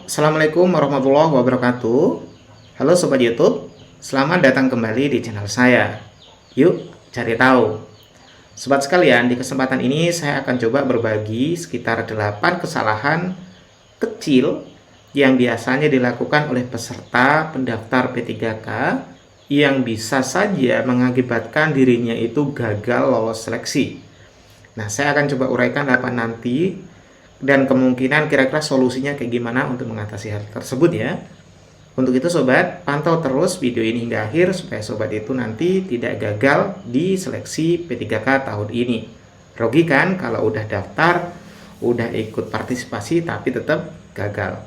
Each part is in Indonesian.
Assalamualaikum warahmatullahi wabarakatuh. Halo Sobat YouTube, selamat datang kembali di channel saya. Yuk cari tahu. Sobat sekalian, di kesempatan ini saya akan coba berbagi sekitar 8 kesalahan kecil yang biasanya dilakukan oleh peserta pendaftar P3K yang bisa saja mengakibatkan dirinya itu gagal lolos seleksi. Nah, saya akan coba uraikan 8 nanti dan kemungkinan kira-kira solusinya kayak gimana untuk mengatasi hal tersebut ya. Untuk itu sobat, pantau terus video ini hingga akhir supaya sobat itu nanti tidak gagal di seleksi P3K tahun ini. Rugi kan kalau udah daftar, udah ikut partisipasi tapi tetap gagal.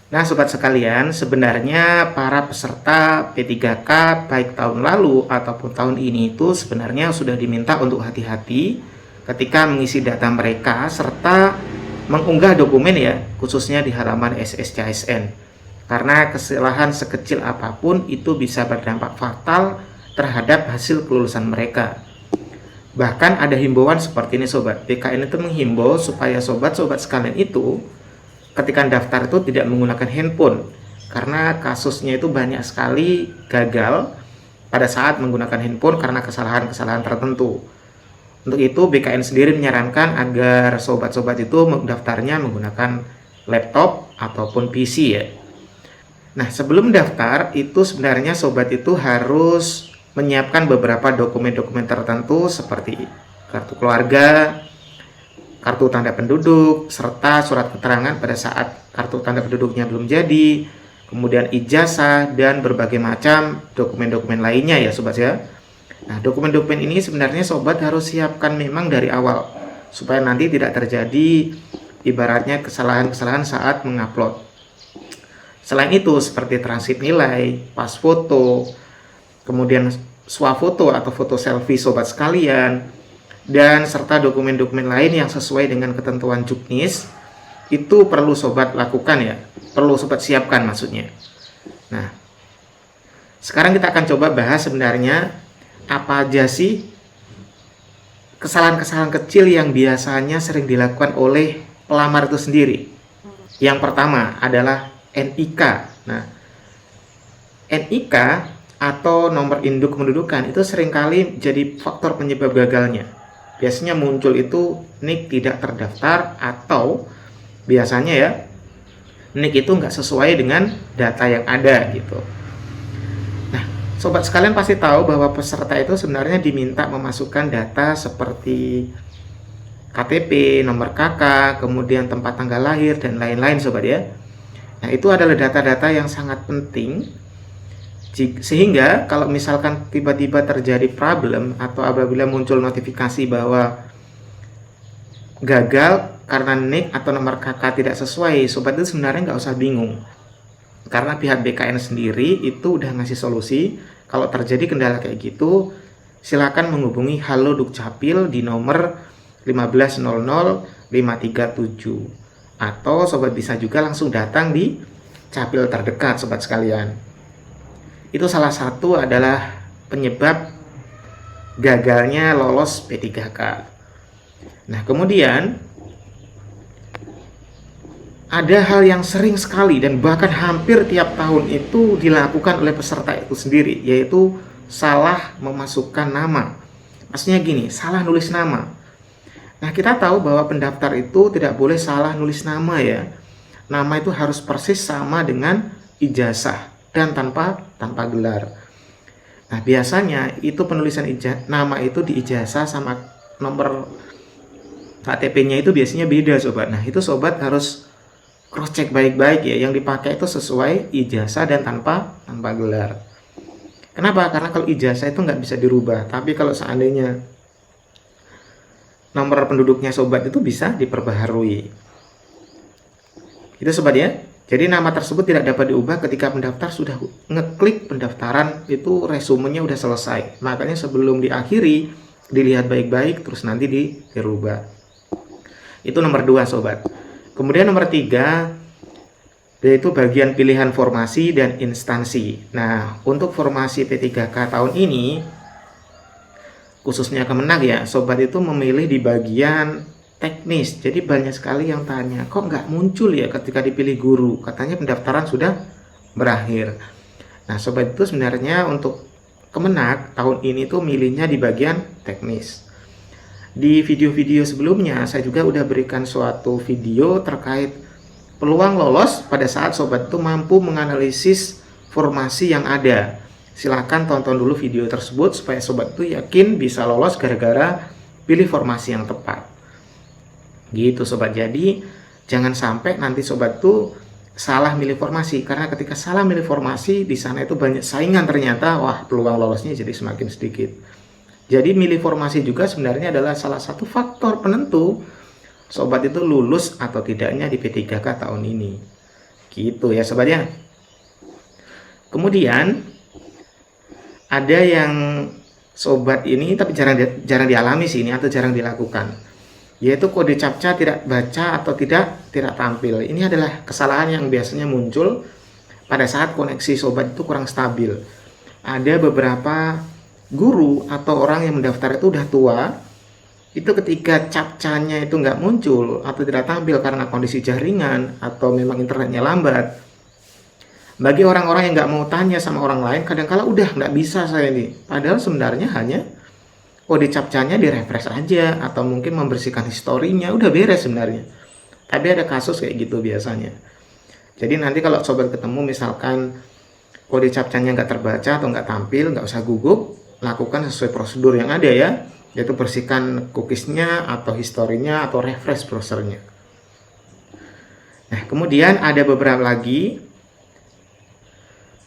Nah sobat sekalian, sebenarnya para peserta P3K baik tahun lalu ataupun tahun ini itu sebenarnya sudah diminta untuk hati-hati ketika mengisi data mereka serta mengunggah dokumen ya, khususnya di halaman SSCSN. Karena kesalahan sekecil apapun itu bisa berdampak fatal terhadap hasil kelulusan mereka. Bahkan ada himbauan seperti ini sobat. BKN itu menghimbau supaya sobat-sobat sekalian itu ketika daftar itu tidak menggunakan handphone. Karena kasusnya itu banyak sekali gagal pada saat menggunakan handphone karena kesalahan-kesalahan tertentu. Untuk itu BKN sendiri menyarankan agar sobat-sobat itu mendaftarnya menggunakan laptop ataupun PC ya. Nah sebelum daftar itu sebenarnya sobat itu harus menyiapkan beberapa dokumen-dokumen tertentu seperti kartu keluarga, kartu tanda penduduk, serta surat keterangan pada saat kartu tanda penduduknya belum jadi, kemudian ijazah dan berbagai macam dokumen-dokumen lainnya ya sobat ya. Nah, dokumen-dokumen ini sebenarnya sobat harus siapkan memang dari awal supaya nanti tidak terjadi ibaratnya kesalahan-kesalahan saat mengupload. Selain itu seperti transkip nilai, pas foto, kemudian swafoto atau foto selfie sobat sekalian, dan serta dokumen-dokumen lain yang sesuai dengan ketentuan Juknis itu perlu sobat lakukan ya, perlu sobat siapkan maksudnya. Nah, sekarang kita akan coba bahas sebenarnya apa aja sih kesalahan-kesalahan kecil yang biasanya sering dilakukan oleh pelamar itu sendiri. Yang pertama adalah NIK. Nah, NIK atau nomor induk kependudukan itu seringkali jadi faktor penyebab gagalnya. Biasanya muncul itu NIK tidak terdaftar atau biasanya ya NIK itu nggak sesuai dengan data yang ada gitu. Sobat sekalian pasti tahu bahwa peserta itu sebenarnya diminta memasukkan data seperti KTP, nomor KK, kemudian tempat tanggal lahir, dan lain-lain sobat ya. Nah itu adalah data-data yang sangat penting sehingga kalau misalkan tiba-tiba terjadi problem atau apabila muncul notifikasi bahwa gagal karena NIK atau nomor KK tidak sesuai, sobat itu sebenarnya nggak usah bingung. Karena pihak BKN sendiri itu udah ngasih solusi. Kalau terjadi kendala kayak gitu, silakan menghubungi Halo Dukcapil di nomor 1500537 atau sobat bisa juga langsung datang di capil terdekat sobat sekalian. Itu salah satu adalah penyebab gagalnya lolos P3K. Nah, kemudian ada hal yang sering sekali dan bahkan hampir tiap tahun itu dilakukan oleh peserta itu sendiri, yaitu salah memasukkan nama. Maksudnya gini, salah nulis nama. Nah, kita tahu bahwa pendaftar itu tidak boleh salah nulis nama ya. Nama itu harus persis sama dengan ijazah dan tanpa gelar. Nah, biasanya itu penulisan nama itu di ijazah sama nomor KTP-nya itu biasanya beda sobat. Nah, itu sobat harus cross check baik-baik ya, yang dipakai itu sesuai ijazah dan tanpa gelar. Kenapa? Karena kalau ijazah itu nggak bisa dirubah, tapi kalau seandainya nomor penduduknya sobat itu bisa diperbaharui. Itu sobat ya. Jadi nama tersebut tidak dapat diubah ketika pendaftar sudah ngeklik pendaftaran, itu resumenya udah selesai. Makanya sebelum diakhiri dilihat baik-baik terus nanti dirubah. Itu nomor 2 sobat. Kemudian nomor 3 yaitu bagian pilihan formasi dan instansi. Nah, untuk formasi P3K tahun ini khususnya Kemenag ya, sobat itu memilih di bagian teknis. Jadi banyak sekali yang tanya, kok nggak muncul ya ketika dipilih guru? Katanya pendaftaran sudah berakhir. Nah, sobat itu sebenarnya untuk Kemenak tahun ini tuh milihnya di bagian teknis. Di video-video sebelumnya saya juga udah berikan suatu video terkait peluang lolos pada saat sobat itu mampu menganalisis formasi yang ada. Silahkan tonton dulu video tersebut supaya sobat itu yakin bisa lolos gara-gara pilih formasi yang tepat. Gitu sobat. Jadi jangan sampai nanti sobat tuh salah milih formasi, karena ketika salah milih formasi di sana itu banyak saingan, ternyata wah peluang lolosnya jadi semakin sedikit. Jadi milih formasi juga sebenarnya adalah salah satu faktor penentu sobat itu lulus atau tidaknya di P3K tahun ini. Gitu ya sobat ya. Kemudian ada yang sobat ini tapi jarang dialami sih ini, atau jarang dilakukan, yaitu kode captcha tidak baca atau tidak tampil. Ini adalah kesalahan yang biasanya muncul pada saat koneksi sobat itu kurang stabil. Ada beberapa guru atau orang yang mendaftar itu udah tua, itu ketika captchanya itu nggak muncul atau tidak tampil karena kondisi jaringan atau memang internetnya lambat. Bagi orang-orang yang nggak mau tanya sama orang lain, kadang-kala udah nggak bisa saya ini. Padahal sebenarnya hanya kode captchanya di-refresh aja, atau mungkin membersihkan historinya, udah beres sebenarnya. Tapi ada kasus kayak gitu biasanya. Jadi nanti kalau sobat ketemu misalkan kode captchanya nggak terbaca atau nggak tampil, nggak usah gugup, lakukan sesuai prosedur yang ada ya, yaitu bersihkan cookiesnya atau historinya atau refresh browsernya. Nah, kemudian ada beberapa lagi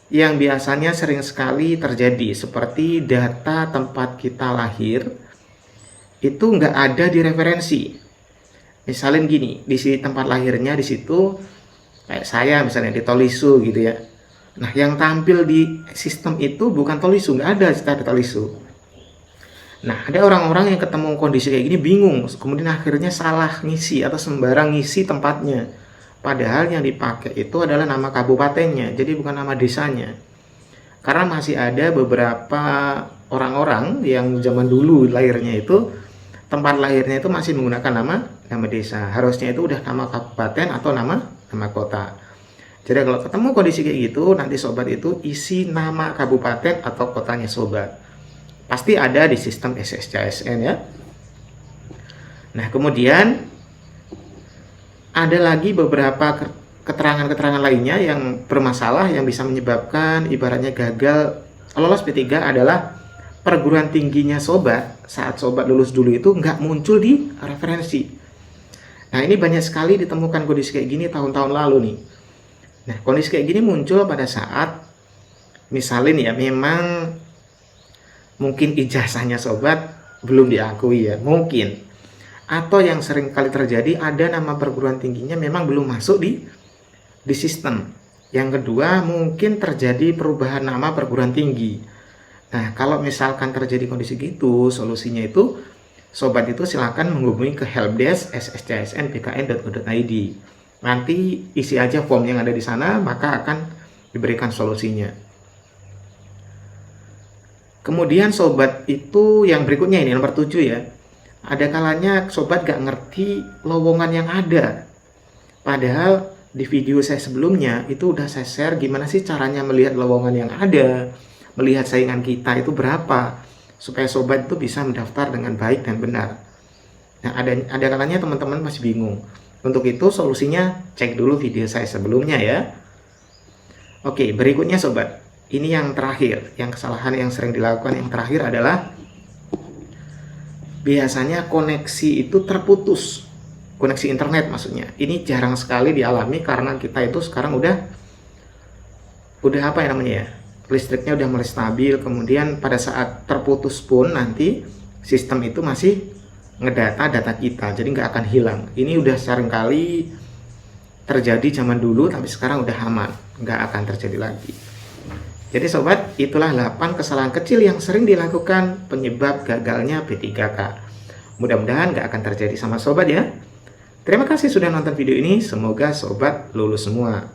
yang biasanya sering sekali terjadi, seperti data tempat kita lahir itu nggak ada di referensi. Misalnya gini, di sini tempat lahirnya di situ kayak saya misalnya di Tolisu gitu ya. Nah, yang tampil di sistem itu bukan Tolisu, nggak ada cita Tolisu. Nah, ada orang-orang yang ketemu kondisi kayak gini bingung, kemudian akhirnya salah ngisi atau sembarang ngisi tempatnya. Padahal yang dipakai itu adalah nama kabupatennya, jadi bukan nama desanya. Karena masih ada beberapa orang-orang yang zaman dulu lahirnya itu, tempat lahirnya itu masih menggunakan nama desa. Harusnya itu udah nama kabupaten atau nama kota. Jadi kalau ketemu kondisi kayak gitu, nanti sobat itu isi nama kabupaten atau kotanya sobat. Pasti ada di sistem SSCSN ya. Nah, kemudian ada lagi beberapa keterangan-keterangan lainnya yang bermasalah yang bisa menyebabkan ibaratnya gagal lolos P3 adalah perguruan tingginya sobat saat sobat lulus dulu itu nggak muncul di referensi. Nah, ini banyak sekali ditemukan kondisi kayak gini tahun-tahun lalu nih. Nah, kondisi kayak gini muncul pada saat misalnya ya memang mungkin ijazahnya sobat belum diakui ya, mungkin. Atau yang sering kali terjadi ada nama perguruan tingginya memang belum masuk di sistem. Yang kedua, mungkin terjadi perubahan nama perguruan tinggi. Nah, kalau misalkan terjadi kondisi gitu, solusinya itu sobat itu silakan menghubungi ke helpdesk sscsn.bkn.go.id. Nanti isi aja form yang ada di sana, maka akan diberikan solusinya. Kemudian sobat itu yang berikutnya ini nomor 7 ya. Ada kalanya sobat gak ngerti lowongan yang ada. Padahal di video saya sebelumnya itu udah saya share gimana sih caranya melihat lowongan yang ada, melihat saingan kita itu berapa, supaya sobat itu bisa mendaftar dengan baik dan benar. Nah, ada kalanya teman-teman masih bingung. Untuk itu solusinya cek dulu video saya sebelumnya ya. Oke, berikutnya sobat. Ini yang terakhir, yang kesalahan yang sering dilakukan yang terakhir adalah biasanya koneksi itu terputus, koneksi internet maksudnya. Ini jarang sekali dialami karena kita itu sekarang udah apa ya namanya ya, listriknya udah mulai stabil. Kemudian pada saat terputus pun nanti sistem itu masih ngedata data kita, jadi nggak akan hilang. Ini udah sering kali terjadi zaman dulu, tapi sekarang udah aman, nggak akan terjadi lagi. Jadi sobat, itulah 8 kesalahan kecil yang sering dilakukan penyebab gagalnya P3K. Mudah-mudahan gak akan terjadi sama sobat ya. Terima kasih sudah nonton video ini, semoga sobat lulus semua.